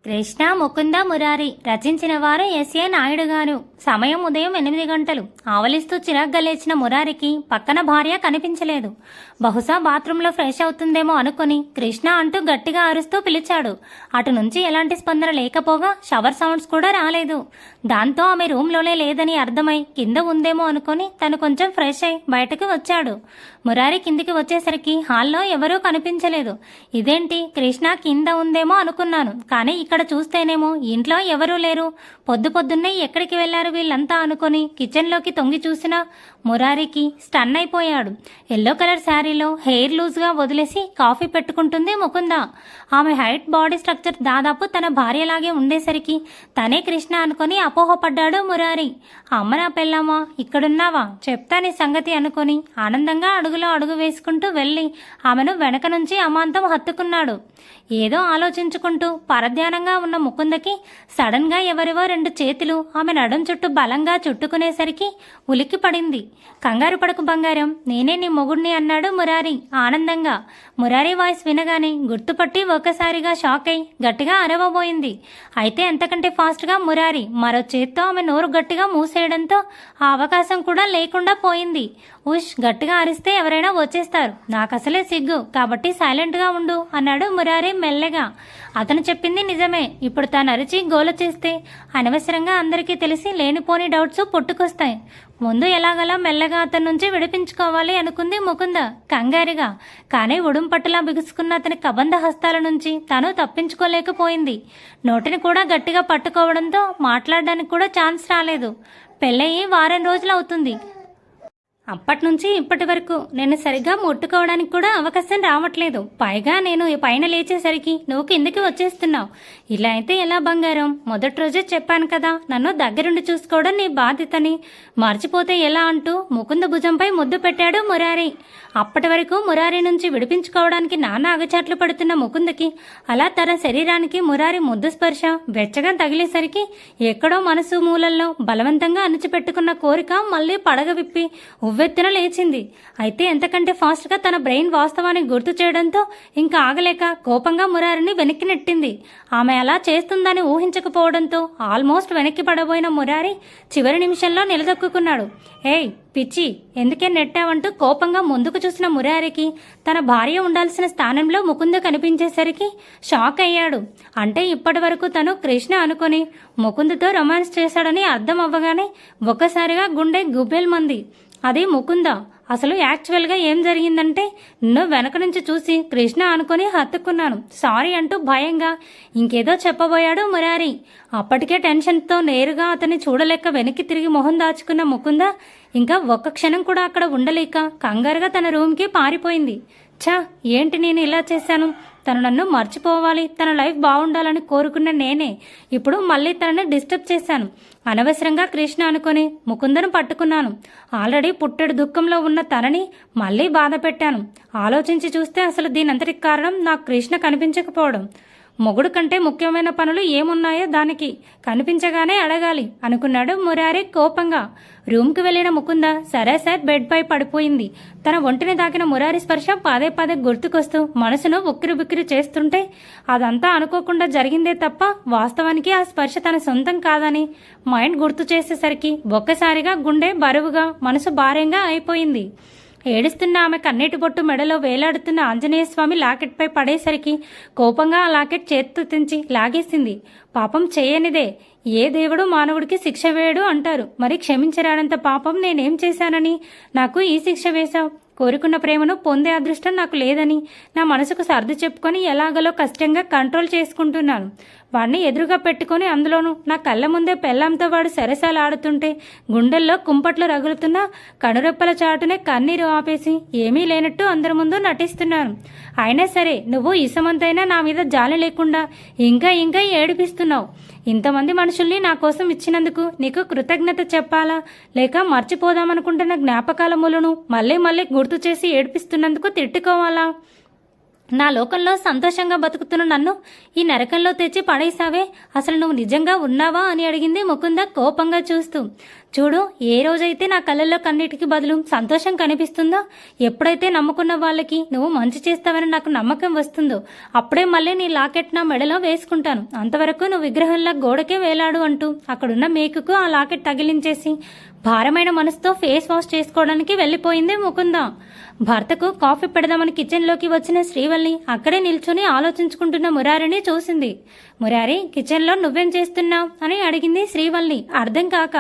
కృష్ణ ముకుంద మురారి రచించిన వారు ఎస్ఏ నాయుడు గారు. సమయం ఉదయం 8 గంటలు. ఆవలిస్తూ చిరాగ్గా లేచిన మురారికి పక్కన భార్య కనిపించలేదు. బహుశా బాత్రూంలో ఫ్రెష్ అవుతుందేమో అనుకుని కృష్ణ అంటూ గట్టిగా అరుస్తూ పిలిచాడు. అటు నుంచి ఎలాంటి స్పందన లేకపోగా షవర్ సౌండ్స్ కూడా రాలేదు. దాంతో ఆమె రూమ్లోనే లేదని అర్థమై కింద ఉందేమో అనుకుని తను కొంచెం ఫ్రెష్ అయి బయటకు వచ్చాడు. మురారి కిందికి వచ్చేసరికి హాల్లో ఎవరూ కనిపించలేదు. ఇదేంటి, కృష్ణ కింద ఉందేమో అనుకున్నాను, కానీ ఇక్కడ చూస్తేనేమో ఇంట్లో ఎవరూ లేరు. పొద్దున్నే ఎక్కడికి వెళ్లారు వీళ్ళంతా అనుకుని కిచెన్లోకి తొంగి చూసినా మురారికి స్టన్ అయిపోయాడు. ఎల్లో కలర్ శారీలో హెయిర్ లూజ్గా వదిలేసి కాఫీ పెట్టుకుంటుంది ముకుంద. ఆమె హైట్, బాడీ స్ట్రక్చర్ దాదాపు తన భార్యలాగే ఉండేసరికి తనే కృష్ణ అనుకుని అపోహపడ్డాడు మురారి. అమ్మ నా పెళ్ళామా, ఇక్కడున్నావా, చెప్తా నీ సంగతి అనుకుని ఆనందంగా అడుగులో అడుగు వేసుకుంటూ వెళ్ళి ఆమెను వెనక నుంచి అమాంతం హత్తుకున్నాడు. ఏదో ఆలోచించుకుంటూ పరధ్యానంగా ఉన్న ముకుందకి సడన్ గా ఎవరివో 2 చేతులు ఆమె నడుం చుట్టూ బలంగా చుట్టుకునేసరికి ఉలిక్కి పడింది. కంగారు పడకు బంగారం, నేనే నీ మొగుడిని అన్నాడు మురారి ఆనందంగా. మురారి వాయిస్ వినగానే గుర్తుపట్టి ఒక్కసారిగా షాక్ అయి గట్టిగా అరవబోయింది. అయితే ఎంతకంటే ఫాస్ట్గా మురారి మరో చేత్తో ఆమె నోరు గట్టిగా మూసేయడంతో ఆ అవకాశం కూడా లేకుండా పోయింది. ఉష్, గట్టిగా అరిస్తే ఎవరైనా వచ్చేస్తారు, నాకసలే సిగ్గు, కాబట్టి సైలెంట్గా ఉండు అన్నాడు మురారి మెల్లగా. అతను చెప్పింది నిజమే. ఇప్పుడు తాను అరిచి గోల చేస్తే అనవసరంగా అందరికీ తెలిసి లేనిపోని డౌట్స్ పుట్టుకొస్తాయి. ముందు ఎలాగలా మెల్లగా అతని నుంచి విడిపించుకోవాలి అనుకుంది ముకుంద కంగారుగా. కానీ ఉడుంపట్టులా బిగుసుకున్న అతని కబంధ హస్తాల నుంచి తాను తప్పించుకోలేకపోయింది. నోటిని కూడా గట్టిగా పట్టుకోవడంతో మాట్లాడడానికి కూడా ఛాన్స్ రాలేదు. పెళ్ళయి వారం రోజులు అవుతుంది. అప్పటి నుంచి ఇప్పటి వరకు నేను సరిగ్గా ముట్టుకోవడానికి కూడా అవకాశం రావట్లేదు. పైగా నేను పైన లేచేసరికి నువ్వు కిందకి వచ్చేస్తున్నావు. ఇలా అయితే ఎలా బంగారం? మొదటి రోజే చెప్పాను కదా, నన్ను దగ్గరుండి చూసుకోవడం నీ బాధ్యతని. మర్చిపోతే ఎలా అంటూ ముకుంద భుజంపై ముద్దు పెట్టాడు మురారి. అప్పటి వరకు మురారి నుంచి విడిపించుకోవడానికి నానా అగచాట్లు పడుతున్న ముకుందకి అలా తన శరీరానికి మురారి ముద్దు స్పర్శ వెచ్చగా తగిలేసరికి ఎక్కడో మనసు మూలల్లో బలవంతంగా అణిచిపెట్టుకున్న కోరిక మళ్ళీ పడగ విప్పి ఉవ్వెత్తున లేచింది. అయితే ఎంతకంటే ఫాస్ట్గా తన బ్రెయిన్ వాస్తవాన్ని గుర్తు చేయడంతో ఇంకా ఆగలేక కోపంగా మురారిని వెనక్కి నెట్టింది. ఆమె అలా చేస్తుందని ఊహించకపోవడంతో ఆల్మోస్ట్ వెనక్కి పడబోయిన మురారి చివరి నిమిషంలో నిలదొక్కున్నాడు. ఏయ్ పిచ్చి, ఎందుకే నెట్టావంటూ కోపంగా ముందుకు చూసిన మురారికి తన భార్య ఉండాల్సిన స్థానంలో ముకుంద కనిపించేసరికి షాక్ అయ్యాడు. అంటే ఇప్పటి వరకు తను కృష్ణ అనుకుని ముకుందతో రొమాన్స్ చేశాడని అర్థం అవ్వగానే ఒక్కసారిగా గుండె గుబేల్మంది. అది ముకుంద. అసలు యాక్చువల్గా ఏం జరిగిందంటే నిన్ను వెనక నుంచి చూసి కృష్ణ అనుకుని హత్తుకున్నాను, సారీ అంటూ భయంగా ఇంకేదో చెప్పబోయాడు మురారి. అప్పటికే టెన్షన్తో నేరుగా అతన్ని చూడలేక వెనక్కి తిరిగి మొహం దాచుకున్న ముకుంద ఇంకా ఒక్క క్షణం కూడా అక్కడ ఉండలేక కంగారుగా తన రూమ్కి పారిపోయింది. ఛా, ఏంటి నేను ఇలా చేశాను? తను నన్ను మర్చిపోవాలి, తన లైఫ్ బాగుండాలని కోరుకున్న నేనే ఇప్పుడు మళ్ళీ తనని డిస్టర్బ్ చేశాను. అనవసరంగా కృష్ణ అనుకుని ముకుందను పట్టుకున్నాను. ఆల్రెడీ పుట్టెడు దుఃఖంలో ఉన్న తనని మళ్ళీ బాధ పెట్టాను. ఆలోచించి చూస్తే అసలు దీనంతటికి కారణం నాకు కృష్ణ కనిపించకపోవడం. మొగుడు కంటే ముఖ్యమైన పనులు ఏమున్నాయో దానికి కనిపించగానే అడగాలి అనుకున్నాడు మురారి కోపంగా. రూమ్కి వెళ్లిన ముకుంద సరాసరి బెడ్ పై పడిపోయింది. తన ఒంటిని తాకిన మురారి స్పర్శ పదే పదే గుర్తుకొస్తూ మనసును ఉక్కిరి చేస్తుంటే అదంతా అనుకోకుండా జరిగిందే తప్ప వాస్తవానికి ఆ స్పర్శ తన సొంతం కాదని మైండ్ గుర్తు చేసేసరికి ఒక్కసారిగా గుండె బరువుగా, మనసు భారంగా అయిపోయింది. ఏడుస్తున్న ఆమె కన్నీటి బొట్టు మెడలో వేలాడుతున్న ఆంజనేయ స్వామి లాకెట్పై పడేసరికి కోపంగా ఆ లాకెట్ చేత్తో తెంచి లాగేసింది. పాపం చేయనిదే ఏ దేవుడు మానవుడికి శిక్ష వేయడు అంటారు. మరి క్షమించరానంత పాపం నేనేం చేశానని నాకు ఈ శిక్ష వేశావు? కోరుకున్న ప్రేమను పొందే అదృష్టం నాకు లేదని నా మనసుకు సర్ది చెప్పుకొని ఎలాగలో కష్టంగా కంట్రోల్ చేసుకుంటున్నాను. వాడిని ఎదురుగా పెట్టుకొని అందులోనూ నా కళ్ళ ముందే పెళ్ళంతో వాడు సరసాలు ఆడుతుంటే గుండెల్లో కుంపట్లు రగులుతున్నా కనురెప్పల చాటునే కన్నీరు ఆపేసి ఏమీ లేనట్టు అందరి ముందు నటిస్తున్నాను. అయినా సరే నువ్వు ఇసమంతైనా నా మీద జాలి లేకుండా ఇంకా ఏడిపిస్తున్నావు. ఇంతమంది మనుషుల్ని నా కోసం ఇచ్చినందుకు నీకు కృతజ్ఞత చెప్పాలా, లేక మర్చిపోదామనుకుంటున్న జ్ఞాపకాల మూలను మళ్ళీ గుర్తు చేసి ఏడిపిస్తున్నందుకు తిట్టుకోవాలా? నా లోకంలో సంతోషంగా బతుకుతున్న నన్ను ఈ నరకంలో తెచ్చి పడేసావే, అసలు నువ్వు నిజంగా ఉన్నావా అని అడిగింది ముకుంద కోపంగా చూస్తూ. చూడు, ఏ రోజైతే నా కళ్ళల్లో కన్నిటికి బదులు సంతోషం కనిపిస్తుందో, ఎప్పుడైతే నమ్ముకున్న వాళ్ళకి నువ్వు మంచి చేస్తావని నాకు నమ్మకం వస్తుందో అప్పుడే మళ్ళీ నీ లాకెట్ నా మెడలో వేసుకుంటాను. అంతవరకు నువ్వు విగ్రహంలా గోడకే వేలాడు అంటూ అక్కడున్న మేకుకు ఆ లాకెట్ తగిలించేసి భారమైన మనసుతో ఫేస్ వాష్ చేసుకోవడానికి వెళ్ళిపోయింది ముకుంద. భర్తకు కాఫీ పెడదామని కిచెన్లోకి వచ్చిన శ్రీవల్లి అక్కడే నిల్చుని ఆలోచించుకుంటున్న మురారిని చూసింది. మురారి, కిచెన్లో నువ్వేం చేస్తున్నావు అని అడిగింది శ్రీవల్లి అర్థం కాక.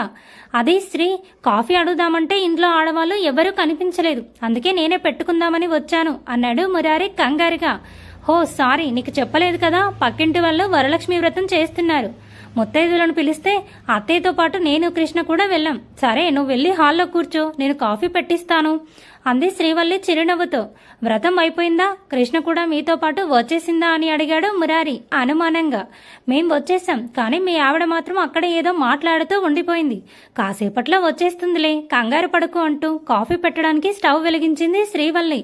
అది శ్రీ, కాఫీ అడుగుదామంటే ఇంట్లో ఆడవాళ్ళు ఎవరూ కనిపించలేదు, అందుకే నేనే పెట్టుకుందామని వచ్చాను అన్నాడు మురారి కంగారుగా. హో సారీ, నీకు చెప్పలేదు కదా, పక్కింటి వాళ్ళు వరలక్ష్మి వ్రతం చేస్తున్నారు. ముత్తైదులను పిలిస్తే అత్తయ్యతో పాటు నేను కృష్ణ కూడా వెళ్ళాం. సరే, నువ్వు వెళ్ళి హాల్లో కూర్చో, నేను కాఫీ పెట్టిస్తాను అంది శ్రీవల్లి చిరునవ్వుతో. వ్రతం అయిపోయిందా? కృష్ణ కూడా మీతో పాటు వచ్చేసిందా అని అడిగాడు మురారి అనుమానంగా. మేం వచ్చేసాం, కానీ మీ ఆవిడ మాత్రం అక్కడ ఏదో మాట్లాడుతూ ఉండిపోయింది. కాసేపట్లో వచ్చేస్తుందిలే, కంగారు పడుకు అంటూ కాఫీ పెట్టడానికి స్టవ్ వెలిగించింది శ్రీవల్లి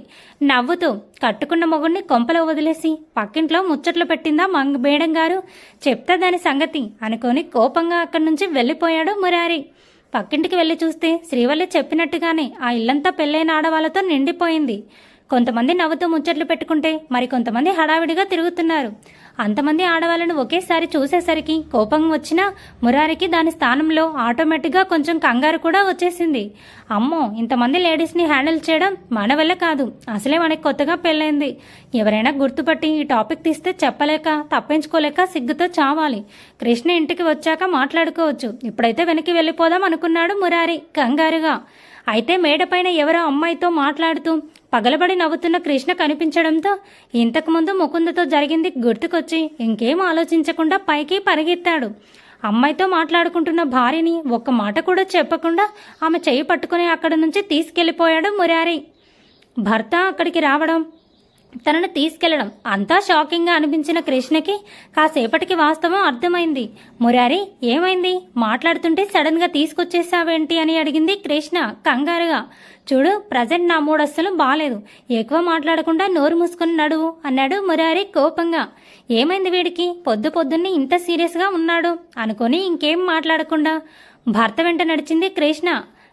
నవ్వుతూ. కట్టుకున్న మొగుడిని కొంపలో వదిలేసి పక్కింట్లో ముచ్చట్లు పెట్టిందా మేడం గారు, చెప్తా దాని సంగతి అనుకొని కోపంగా అక్కడి నుంచి వెళ్ళిపోయాడు మురారి. పక్కింటికి వెళ్ళి చూస్తే శ్రీవల్లి చెప్పినట్టుగానే ఆ ఇల్లంతా పెళ్ళైన ఆడవాళ్లతో నిండిపోయింది. కొంతమంది నవ్వుతూ ముచ్చట్లు పెట్టుకుంటే మరికొంతమంది హడావిడిగా తిరుగుతున్నారు. అంతమంది ఆడవాళ్ళను ఒకేసారి చూసేసరికి కోపం వచ్చినా మురారికి దాని స్థానంలో ఆటోమేటిక్గా కొంచెం కంగారు కూడా వచ్చేసింది. అమ్మో, ఇంతమంది లేడీస్ని హ్యాండిల్ చేయడం మన వల్ల కాదు, అసలే మనకి కొత్తగా పెళ్ళైంది. ఎవరైనా గుర్తుపట్టి ఈ టాపిక్ తీస్తే చెప్పలేక తప్పించుకోలేక సిగ్గుతో చావాలి. కృష్ణ ఇంటికి వచ్చాక మాట్లాడుకోవచ్చు, ఇప్పుడైతే వెనక్కి వెళ్ళిపోదాం అనుకున్నాడు మురారి కంగారుగా. అయితే మేడపైన ఎవరో అమ్మాయితో మాట్లాడుతూ పగలబడి నవ్వుతున్న కృష్ణ కనిపించడంతో ఇంతకుముందు ముకుందతో జరిగింది గుర్తుకొచ్చి ఇంకేం ఆలోచించకుండా పైకి పరిగెత్తాడు. అమ్మాయితో మాట్లాడుకుంటున్న భార్యని ఒక్క మాట కూడా చెప్పకుండా ఆమె చెయ్యి పట్టుకుని అక్కడి నుంచి తీసుకెళ్లిపోయాడు మురారి. భర్త అక్కడికి రావడం, తనను తీసుకెళ్లడం అంతా షాకింగ్గా అనిపించిన కృష్ణకి కాసేపటికి వాస్తవం అర్థమైంది. మురారి, ఏమైంది? మాట్లాడుతుంటే సడన్ గా తీసుకొచ్చేసావేంటి అని అడిగింది కృష్ణ కంగారుగా. చూడు, ప్రజెంట్ నా మూడ్ అస్సలు బాలేదు, ఎక్కువ మాట్లాడకుండా నోరు మూసుకుని నడువు అన్నాడు మురారి కోపంగా. ఏమైంది వీడికి, పొద్దు పొద్దున్నే ఇంత సీరియస్గా ఉన్నాడు అనుకొని ఇంకేం మాట్లాడకుండా భర్త వెంట నడిచింది కృష్ణ.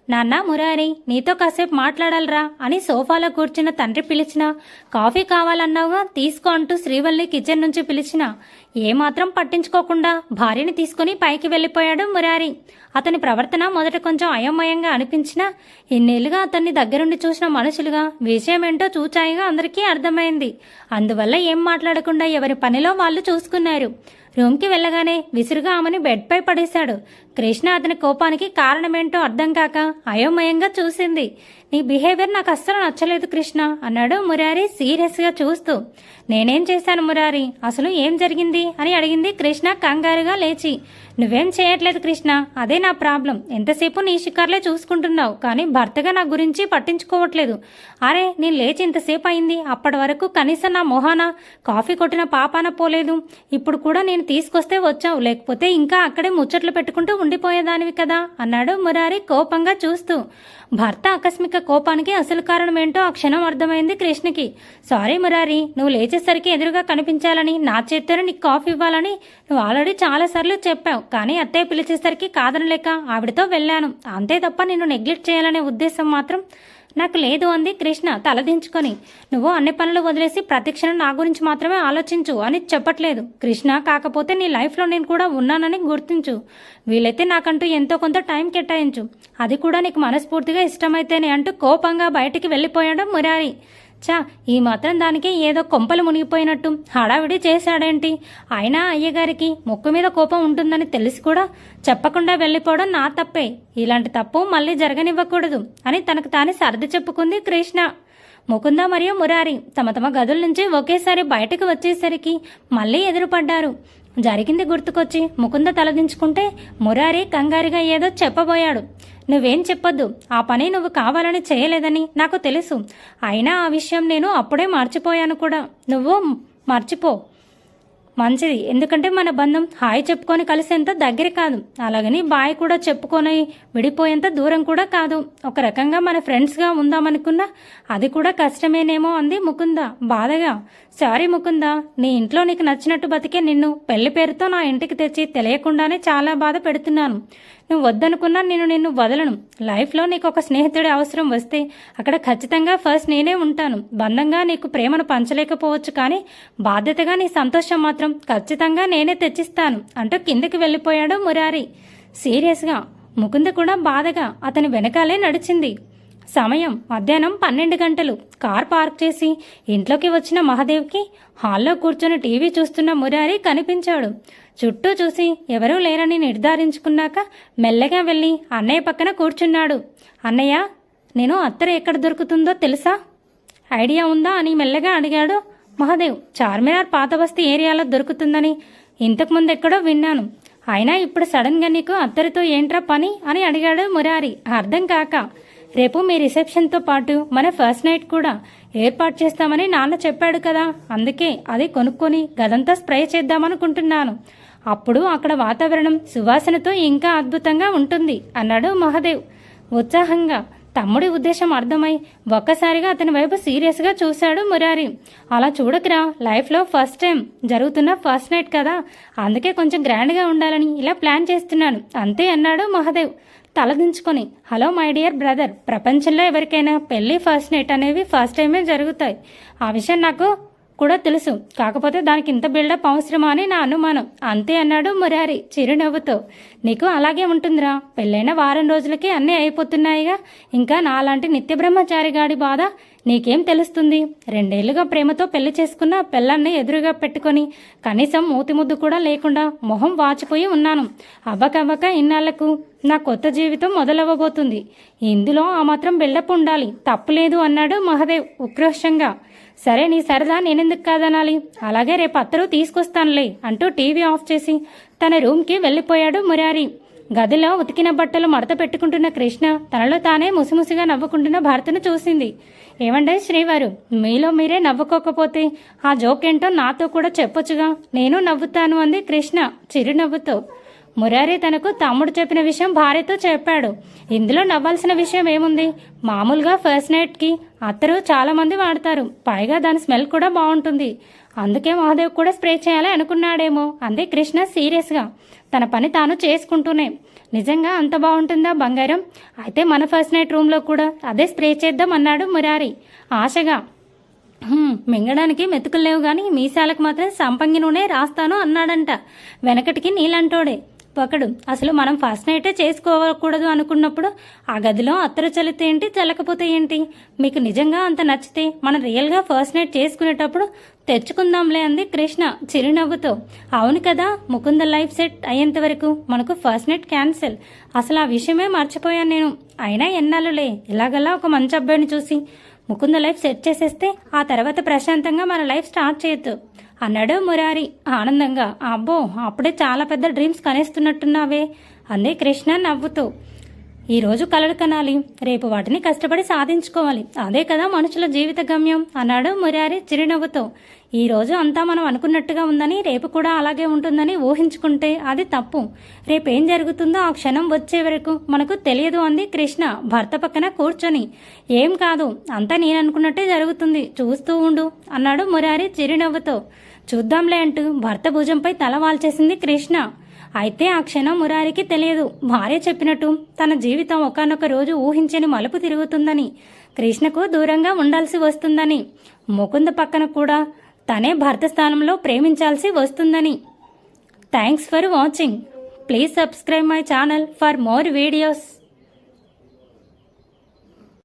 నాన్న మురారి, నీతో కాసేపు మాట్లాడాలరా అని సోఫాలో కూర్చున్న తండ్రి పిలిచినా, కాఫీ కావాలన్నావుగా తీసుకో అంటూ శ్రీవల్లి కిచెన్ నుంచి పిలిచినా ఏమాత్రం పట్టించుకోకుండా భార్యని తీసుకుని పైకి వెళ్ళిపోయాడు మురారి. అతని ప్రవర్తన మొదట కొంచెం అయోమయంగా అనిపించినా ఇన్నేళ్లుగా అతన్ని దగ్గరుండి చూసిన మనుషులుగా విషయమేంటో చూచాయిగా అందరికీ అర్థమైంది. అందువల్ల ఏం మాట్లాడకుండా ఎవరి పనిలో వాళ్ళు చూసుకున్నారు. రూమ్కి వెళ్ళగానే విసురుగా ఆమెని బెడ్పై పడేశాడు. కృష్ణ అతని కోపానికి కారణమేంటో అర్థం కాక అయోమయంగా చూసింది. నీ బిహేవియర్ నాకు అస్సలు నచ్చలేదు కృష్ణ అన్నాడు మురారి సీరియస్గా చూస్తూ. నేనేం చేశాను మురారి, అసలు ఏం జరిగింది అని అడిగింది కృష్ణ కంగారుగా లేచి. నువ్వేం చేయట్లేదు కృష్ణ, అదే నా ప్రాబ్లం. ఎంతసేపు నీ షికార్లే చూసుకుంటున్నావు, కానీ భర్తగా నా గురించి పట్టించుకోవట్లేదు. అరే, నేను లేచి ఇంతసేపు అయింది, అప్పటి వరకు కనీసం నా మొహాన కాఫీ కొట్టిన పాపాన పోలేదు. ఇప్పుడు కూడా నేను తీసుకొస్తే వచ్చావు, లేకపోతే ఇంకా అక్కడే ముచ్చట్లు పెట్టుకుంటూ ఉండిపోయేదానివి కదా అన్నాడు మురారి కోపంగా చూస్తూ. భర్త ఆకస్మిక కోపానికి అసలు కారణం ఏంటో ఆ క్షణం అర్థమైంది కృష్ణకి. సారీ మురారి, నువ్వు లేచేసరికి ఎదురుగా కనిపించాలని, నా చేత్తోనే నీకు కాఫీ ఇవ్వాలని నువ్వు ఆల్రెడీ చాలాసార్లు చెప్పావు, కానీ అత్తయ్య పిలిచేసరికి కాదనలేక ఆవిడతో వెళ్ళాను, అంతే తప్ప నిన్ను నెగ్లెక్ట్ చేయాలనే ఉద్దేశం మాత్రం నాకు లేదు అంది కృష్ణ తలదించుకొని. నువ్వు అన్ని పనులు వదిలేసి ప్రతిక్షణం నా గురించి మాత్రమే ఆలోచించు అని చెప్పట్లేదు కృష్ణ, కాకపోతే నీ లైఫ్లో నేను కూడా ఉన్నానని గుర్తించు. వీలైతే నాకంటూ ఎంతో కొంత టైం కేటాయించు, అది కూడా నీకు మనస్ఫూర్తిగా ఇష్టమైతేనే అంటూ కోపంగా బయటికి వెళ్ళిపోయాడు మురారి. చా, ఈ మాత్రం దానికి ఏదో కొంపలు మునిగిపోయినట్టు హడావిడి చేశాడేంటి? అయినా అయ్యగారికి ముక్కు మీద కోపం ఉంటుందని తెలిసి కూడా చెప్పకుండా వెళ్ళిపోవడం నా తప్పే. ఇలాంటి తప్పు మళ్ళీ జరగనివ్వకూడదు అని తనకు తానే సర్ది చెప్పుకుంది కృష్ణ. ముకుంద మరియు మురారి తమ తమ గదుల నుంచి ఒకేసారి బయటకు వచ్చేసరికి మళ్ళీ ఎదురుపడ్డారు. జరిగింది గుర్తుకొచ్చి ముకుంద తలదించుకుంటే మురారి కంగారుగా ఏదో చెప్పబోయాడు. నువ్వేం చెప్పొద్దు, ఆ పని నువ్వు కావాలని చేయలేదని నాకు తెలుసు. అయినా ఆ విషయం నేను అప్పుడే మర్చిపోయాను కూడా. నువ్వు మర్చిపో, మంచిది. ఎందుకంటే మన బంధం హాయ్ చెప్పుకొని కలిసేంత దగ్గర కాదు, అలాగని బాయ్ కూడా చెప్పుకొని విడిపోయేంత దూరం కూడా కాదు. ఒక రకంగా మన ఫ్రెండ్స్గా ఉందామనుకున్నా అది కూడా కష్టమేనేమో అంది ముకుంద బాధగా. సారీ ముకుంద, నీ ఇంట్లో నీకు నచ్చినట్టు బతికే నిన్ను పెళ్లి పేరుతో నా ఇంటికి తెచ్చి తెలియకుండానే చాలా బాధ పెడుతున్నాను. నువ్వు వద్దనుకున్నా నేను నిన్ను వదలను. లైఫ్లో నీకు ఒక స్నేహితుడి అవసరం వస్తే అక్కడ ఖచ్చితంగా ఫస్ట్ నేనే ఉంటాను. బంధంగా నీకు ప్రేమను పంచలేకపోవచ్చు, కానీ బాధ్యతగా నీ సంతోషం మాత్రం ఖచ్చితంగా నేనే తెచ్చిస్తాను అంటూ కిందకి వెళ్ళిపోయాడు మురారి. సీరియస్గా ముకుంద కూడా బాధగా అతని వెనకాలే నడిచింది. సమయం మధ్యాహ్నం 12 గంటలు. కార్ పార్క్ చేసి ఇంట్లోకి వచ్చిన మహాదేవ్కి హాల్లో కూర్చొని టీవీ చూస్తున్న మురారి కనిపించాడు. చుట్టూ చూసి ఎవరూ లేరని నిర్ధారించుకున్నాక మెల్లగా వెళ్ళి అన్నయ్య పక్కన కూర్చున్నాడు. అన్నయ్య, నేను అత్తరు ఎక్కడ దొరుకుతుందో తెలుసా? ఐడియా ఉందా అని మెల్లగా అడిగాడు మహాదేవ్. చార్మినార్ పాత బస్తీ ఏరియాలో దొరుకుతుందని ఇంతకుముందు ఎక్కడో విన్నాను. అయినా ఇప్పుడు సడన్గా నీకు అత్తరితో ఏంట్రా పని అని అడిగాడు మురారి అర్థం కాక. రేపు మీ రిసెప్షన్తో పాటు మన ఫస్ట్ నైట్ కూడా ఏర్పాటు చేస్తామని నాన్న చెప్పాడు కదా, అందుకే అది కొనుక్కొని గదంతా స్ప్రే చేద్దామనుకుంటున్నాను. అప్పుడు అక్కడ వాతావరణం సువాసనతో ఇంకా అద్భుతంగా ఉంటుంది అన్నాడు మహాదేవ్ ఉత్సాహంగా. తమ్ముడి ఉద్దేశం అర్థమై ఒక్కసారిగా అతని వైపు సీరియస్గా చూశాడు మురారి. అలా చూడకురా, లైఫ్లో ఫస్ట్ టైం జరుగుతున్న ఫస్ట్ నైట్ కదా, అందుకే కొంచెం గ్రాండ్గా ఉండాలని ఇలా ప్లాన్ చేస్తున్నాను అంతే అన్నాడు మహాదేవ్ తలదించుకొని. హలో మై డియర్ బ్రదర్, ప్రపంచంలో ఎవరికైనా పెళ్లి ఫస్ట్ నైట్ అనేవి ఫస్ట్ టైమే జరుగుతాయి. ఆ విషయం నాకు కూడా తెలుసు, కాకపోతే దానికి ఇంత బిల్డప్ అవసరమా అని నా అనుమానం అంతే అన్నాడు మురారి చిరునవ్వుతో. నీకు అలాగే ఉంటుందిరా, పెళ్ళైన వారం రోజులకి అన్నీ అయిపోతున్నాయిగా, ఇంకా నాలాంటి నిత్య బ్రహ్మచారి గాడి బాధ నీకేం తెలుస్తుంది? 2 ఏళ్లుగా ప్రేమతో పెళ్లి చేసుకున్న పిల్లల్ని ఎదురుగా పెట్టుకొని కనీసం మూతిముద్దు కూడా లేకుండా మొహం వాచిపోయి ఉన్నాను. అవ్వకవ్వక ఇన్నాళ్లకు నా కొత్త జీవితం మొదలవ్వబోతుంది. ఇందులో ఆ మాత్రం బిల్డప్ ఉండాలి, తప్పులేదు అన్నాడు మహాదేవ్ ఉక్రోషంగా. సరే, నీ సరదా నేనెందుకు కాదనాలి, అలాగే రేపు అత్తరు తీసుకొస్తానులే అంటూ టీవీ ఆఫ్ చేసి తన రూమ్కి వెళ్ళిపోయాడు మురారి. గదిలో ఉతికిన బట్టలు మడత పెట్టుకుంటున్న కృష్ణ తనలో తానే ముసిముసిగా నవ్వుకుంటున్న భర్తను చూసింది. ఏమండే శ్రీవారు, మీలో మీరే నవ్వుకోకపోతే ఆ జోక్ ఏంటో నాతో కూడా చెప్పొచ్చుగా, నేను నవ్వుతాను అంది కృష్ణ చిరునవ్వుతో. మురారి తనకు తమ్ముడు చెప్పిన విషయం భార్యతో చెప్పాడు. ఇందులో నవ్వాల్సిన విషయం ఏముంది? మామూలుగా ఫస్ట్ నైట్కి అత్తరు చాలా మంది వాడతారు, పైగా దాని స్మెల్ కూడా బాగుంటుంది. అందుకే మహాదేవ్ కూడా స్ప్రే చేయాలి అనుకున్నాడేమో అంది కృష్ణ సీరియస్గా, తన పని తాను చేసుకుంటూనే. నిజంగా అంత బాగుంటుందా బంగారం? అయితే మన ఫస్ట్ నైట్ రూమ్లో కూడా అదే స్ప్రే చేద్దాం అన్నాడు మురారి ఆశగా. మింగడానికి మెతుకులు లేవు కానీ మీసాలకు మాత్రం సంపంగి నూనె రాస్తాను అన్నాడంట. వెనకటికి నీలంటోడే ఒకడు. అసలు మనం ఫస్ట్ నైటే చేసుకోకూడదు అనుకున్నప్పుడు ఆ గదిలో అత్తరు చల్లితే ఏంటి, చల్లకపోతే ఏంటి? మీకు నిజంగా అంత నచ్చితే మనం రియల్గా ఫస్ట్ నైట్ చేసుకునేటప్పుడు తెచ్చుకుందాంలే అంది కృష్ణ చిరునవ్వుతో. అవును కదా, ముకుంద లైఫ్ సెట్ అయ్యేంత వరకు మనకు ఫస్ట్ నైట్ క్యాన్సిల్. అసలు ఆ విషయమే మర్చిపోయాను నేను. అయినా ఎన్నాళ్ళులే, ఇలాగలా ఒక మంచి అబ్బాయిని చూసి ముకుంద లైఫ్ సెట్ చేసేస్తే ఆ తర్వాత ప్రశాంతంగా మన లైఫ్ స్టార్ట్ చేయొద్దు అన్నాడు మురారి ఆనందంగా. అబ్బో, అప్పుడే చాలా పెద్ద డ్రీమ్స్ కనేస్తున్నట్టున్నావే అంది కృష్ణ నవ్వుతూ. ఈరోజు కలలు కనాలి, రేపు వాటిని కష్టపడి సాధించుకోవాలి, అదే కదా మనుషుల జీవిత గమ్యం అన్నాడు మురారి చిరునవ్వుతో. ఈరోజు అంతా మనం అనుకున్నట్టుగా ఉందని రేపు కూడా అలాగే ఉంటుందని ఊహించుకుంటే అది తప్పు. రేపేం జరుగుతుందో ఆ క్షణం వచ్చే వరకు మనకు తెలియదు అంది కృష్ణ భర్త పక్కన కూర్చొని. ఏం కాదు, అంతా నేను అనుకున్నట్టే జరుగుతుంది, చూస్తూ ఉండు అన్నాడు మురారి చిరునవ్వుతో. చూద్దాంలే అంటూ భర్త భుజంపై తల వాల్చేసింది కృష్ణ. అయితే ఆ క్షణం మురారికి తెలియదు, భార్య చెప్పినట్టు తన జీవితం ఒకానొక రోజు ఊహించని మలుపు తిరుగుతుందని, కృష్ణకు దూరంగా ఉండాల్సి వస్తుందని, ముకుంద పక్కన కూడా తనే భర్త స్థానంలో ప్రేమించాల్సి వస్తుందని. Thanks for watching. Please subscribe my channel for more videos.